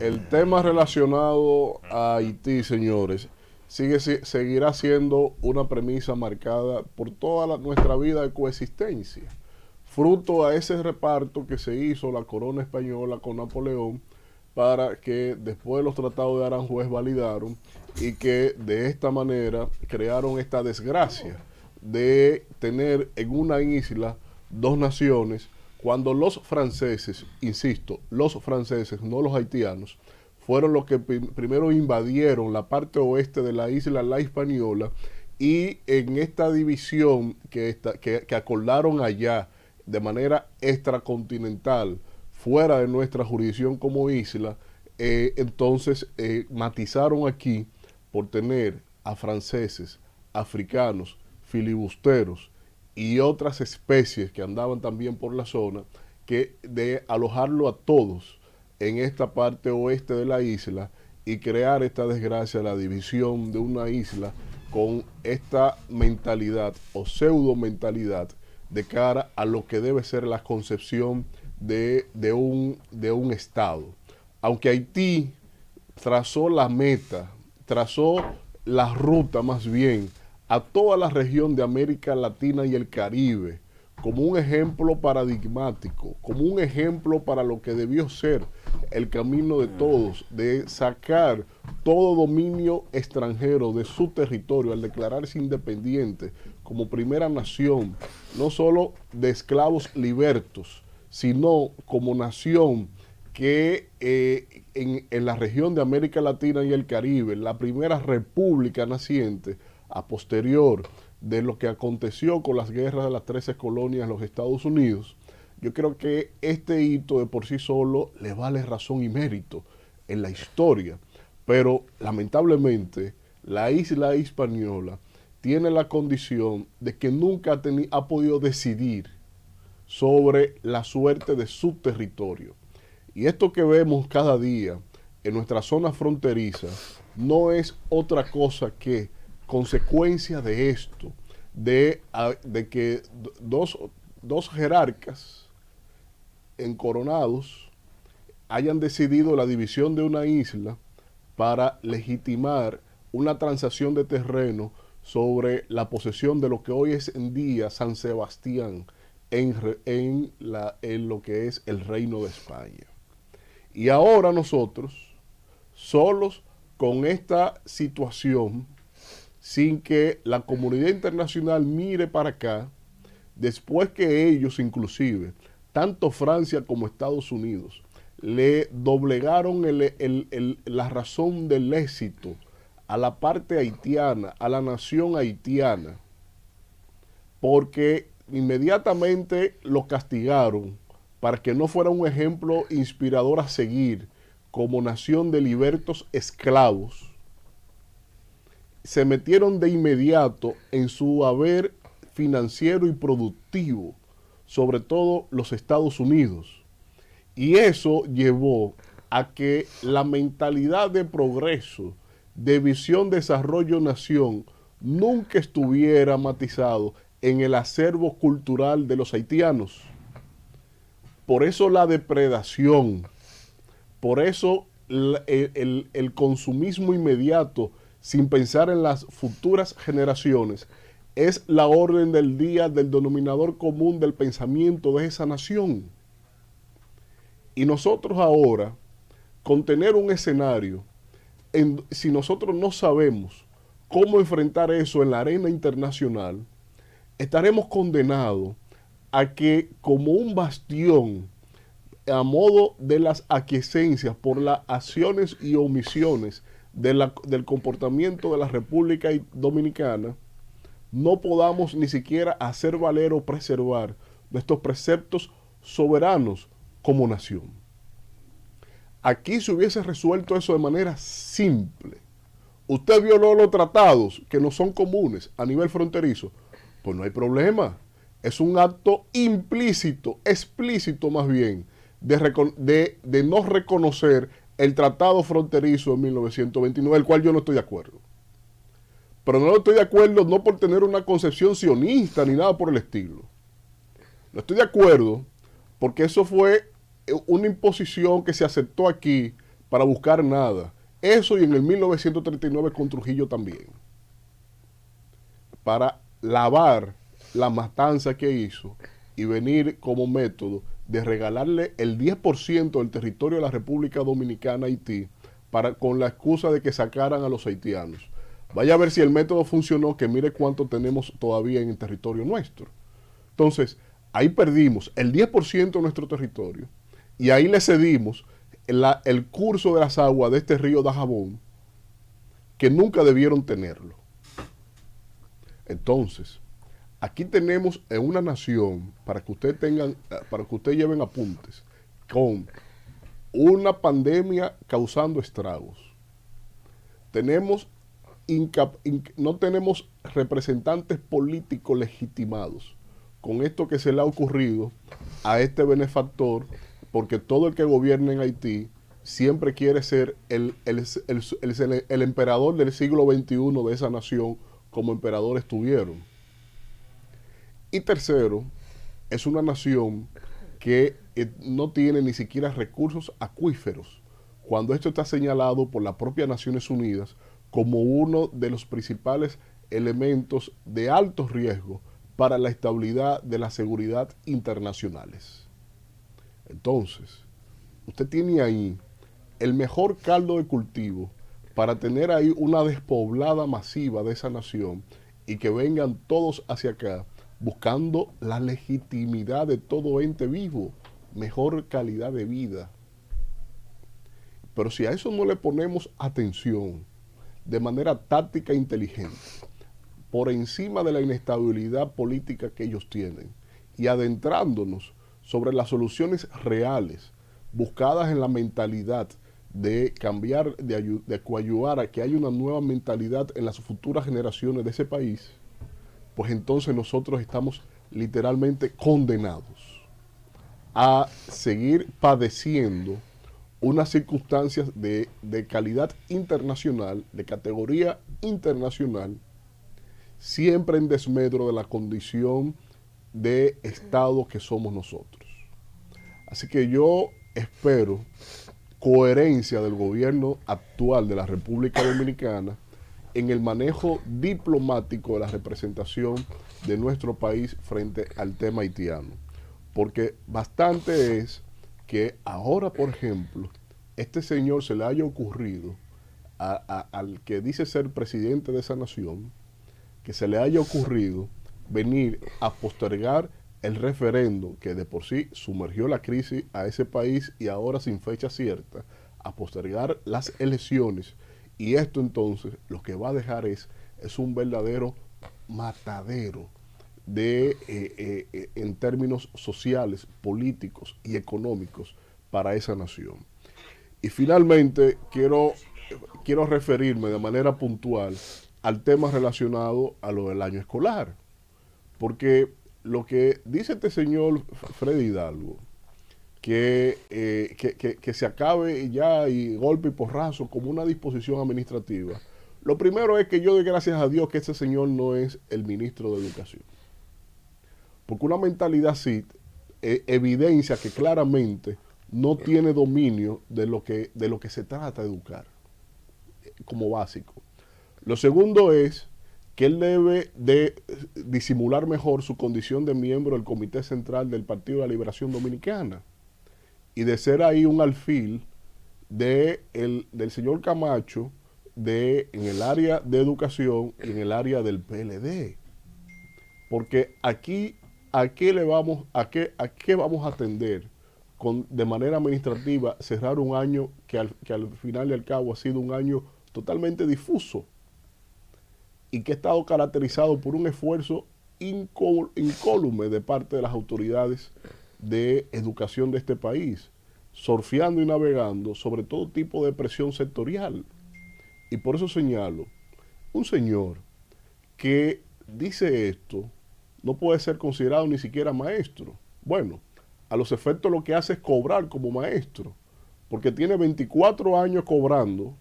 El tema relacionado a Haití, señores, seguirá siendo una premisa marcada por toda nuestra vida de coexistencia, fruto a ese reparto que se hizo la corona española con Napoleón para que después los tratados de Aranjuez validaron y que de esta manera crearon esta desgracia de tener en una isla dos naciones cuando los franceses, insisto, los franceses, no los haitianos, fueron los que primero invadieron la parte oeste de la isla La Hispaniola y en esta división que acordaron allá de manera extracontinental, fuera de nuestra jurisdicción como isla, entonces matizaron aquí por tener a franceses, africanos, filibusteros y otras especies que andaban también por la zona, que de alojarlo a todos en esta parte oeste de la isla y crear esta desgracia, la división de una isla con esta mentalidad o pseudo mentalidad de cara a lo que debe ser la concepción de un Estado. Aunque Haití trazó la meta, trazó la ruta más bien a toda la región de América Latina y el Caribe como un ejemplo paradigmático, como un ejemplo para lo que debió ser el camino de todos, de sacar todo dominio extranjero de su territorio al declararse independiente como primera nación, no solo de esclavos libertos, sino como nación que en la región de América Latina y el Caribe, la primera república naciente a posterior de lo que aconteció con las guerras de las 13 colonias en los Estados Unidos, yo creo que este hito de por sí solo le vale razón y mérito en la historia. Pero lamentablemente la isla Hispaniola tiene la condición de que nunca ha podido decidir sobre la suerte de su territorio. Y esto que vemos cada día en nuestra zona fronteriza no es otra cosa que consecuencia de esto, de que dos jerarcas encoronados hayan decidido la división de una isla para legitimar una transacción de terreno sobre la posesión de lo que hoy es en día San Sebastián en lo que es el Reino de España. Y ahora nosotros, solos con esta situación, sin que la comunidad internacional mire para acá, después que ellos inclusive, tanto Francia como Estados Unidos, le doblegaron la razón del éxito a la parte haitiana, a la nación haitiana, porque inmediatamente lo castigaron para que no fuera un ejemplo inspirador a seguir como nación de libertos esclavos. Se metieron de inmediato en su haber financiero y productivo, sobre todo los Estados Unidos. Y eso llevó a que la mentalidad de progreso, de visión, desarrollo, nación, nunca estuviera matizado en el acervo cultural de los haitianos. Por eso la depredación, por eso el consumismo inmediato, sin pensar en las futuras generaciones, es la orden del día del denominador común del pensamiento de esa nación. Y nosotros ahora, con tener un escenario, si nosotros no sabemos cómo enfrentar eso en la arena internacional, estaremos condenados a que como un bastión, a modo de las aquiescencias por las acciones y omisiones del comportamiento de la República Dominicana, no podamos ni siquiera hacer valer o preservar nuestros preceptos soberanos como nación. Aquí se hubiese resuelto eso de manera simple. Usted violó los tratados que no son comunes a nivel fronterizo, pues no hay problema. Es un acto implícito, explícito más bien, de no reconocer el tratado fronterizo de 1929, el cual yo no estoy de acuerdo. Pero no estoy de acuerdo no por tener una concepción sionista ni nada por el estilo. No estoy de acuerdo porque eso fue una imposición que se aceptó aquí para buscar nada. Eso y en el 1939 con Trujillo también. Para lavar la matanza que hizo y venir como método de regalarle el 10% del territorio de la República Dominicana a Haití con la excusa de que sacaran a los haitianos. Vaya a ver si el método funcionó, que mire cuánto tenemos todavía en el territorio nuestro. Entonces, ahí perdimos el 10% de nuestro territorio y ahí le cedimos el curso de las aguas de este río Dajabón, que nunca debieron tenerlo. Entonces, aquí tenemos en una nación, para que ustedes lleven apuntes, con una pandemia causando estragos. No tenemos representantes políticos legitimados con esto que se le ha ocurrido a este benefactor, porque todo el que gobierna en Haití siempre quiere ser el emperador del siglo XXI de esa nación, como emperadores tuvieron. Y tercero, es una nación que no tiene ni siquiera recursos acuíferos, cuando esto está señalado por las propias Naciones Unidas como uno de los principales elementos de alto riesgo para la estabilidad de la seguridad internacionales. Entonces, usted tiene ahí el mejor caldo de cultivo para tener ahí una despoblada masiva de esa nación y que vengan todos hacia acá buscando la legitimidad de todo ente vivo, mejor calidad de vida. Pero si a eso no le ponemos atención de manera táctica e inteligente, por encima de la inestabilidad política que ellos tienen, y adentrándonos sobre las soluciones reales, buscadas en la mentalidad de cambiar, de coadyuvar a que haya una nueva mentalidad en las futuras generaciones de ese país, pues entonces nosotros estamos literalmente condenados a seguir padeciendo unas circunstancias de calidad internacional, de categoría internacional, siempre en desmedro de la condición de Estado que somos nosotros. Así que yo espero coherencia del gobierno actual de la República Dominicana en el manejo diplomático de la representación de nuestro país frente al tema haitiano. Porque bastante es que ahora, por ejemplo, este señor se le haya ocurrido al que dice ser presidente de esa nación, que se le haya ocurrido venir a postergar el referendo que de por sí sumergió la crisis a ese país y ahora sin fecha cierta, a postergar las elecciones. Y esto entonces lo que va a dejar es un verdadero matadero en términos sociales, políticos y económicos para esa nación. Y finalmente quiero referirme de manera puntual al tema relacionado a lo del año escolar. Porque lo que dice este señor Freddy Hidalgo, que se acabe ya y golpe y porrazo como una disposición administrativa, lo primero es que yo doy gracias a Dios que este señor no es el ministro de Educación. Porque una mentalidad así evidencia que claramente no tiene dominio de lo que se trata de educar como básico. Lo segundo es que él debe de disimular mejor su condición de miembro del Comité Central del Partido de la Liberación Dominicana y de ser ahí un alfil del señor Camacho en el área de educación y en el área del PLD. Porque aquí, ¿a qué vamos a atender de manera administrativa cerrar un año que al final y al cabo ha sido un año totalmente difuso y que ha estado caracterizado por un esfuerzo incólume de parte de las autoridades de educación de este país, surfeando y navegando sobre todo tipo de presión sectorial? Y por eso señalo, un señor que dice esto no puede ser considerado ni siquiera maestro. Bueno, a los efectos lo que hace es cobrar como maestro, porque tiene 24 años cobrando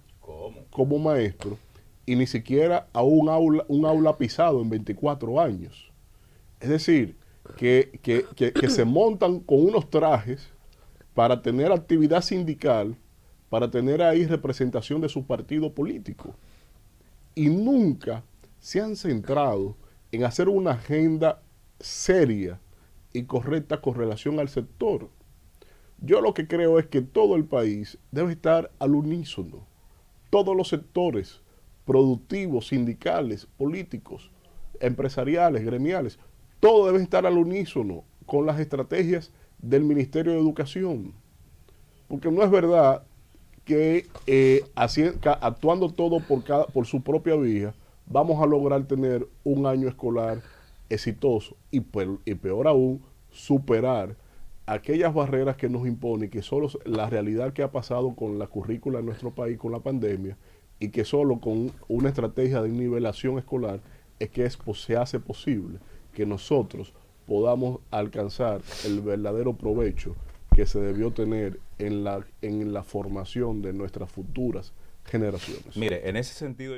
como maestro y ni siquiera a un aula pisado en 24 años. Es decir, que se montan con unos trajes para tener actividad sindical, para tener ahí representación de su partido político. Y nunca se han centrado en hacer una agenda seria y correcta con relación al sector. Yo lo que creo es que todo el país debe estar al unísono. Todos los sectores productivos, sindicales, políticos, empresariales, gremiales, todo debe estar al unísono con las estrategias del Ministerio de Educación. Porque no es verdad que actuando todo por su propia vía, vamos a lograr tener un año escolar exitoso y peor aún, superar aquellas barreras que nos imponen, que solo la realidad que ha pasado con la currícula en nuestro país con la pandemia, y que solo con una estrategia de nivelación escolar es que se hace posible que nosotros podamos alcanzar el verdadero provecho que se debió tener en la formación de nuestras futuras generaciones. Mire, en ese sentido...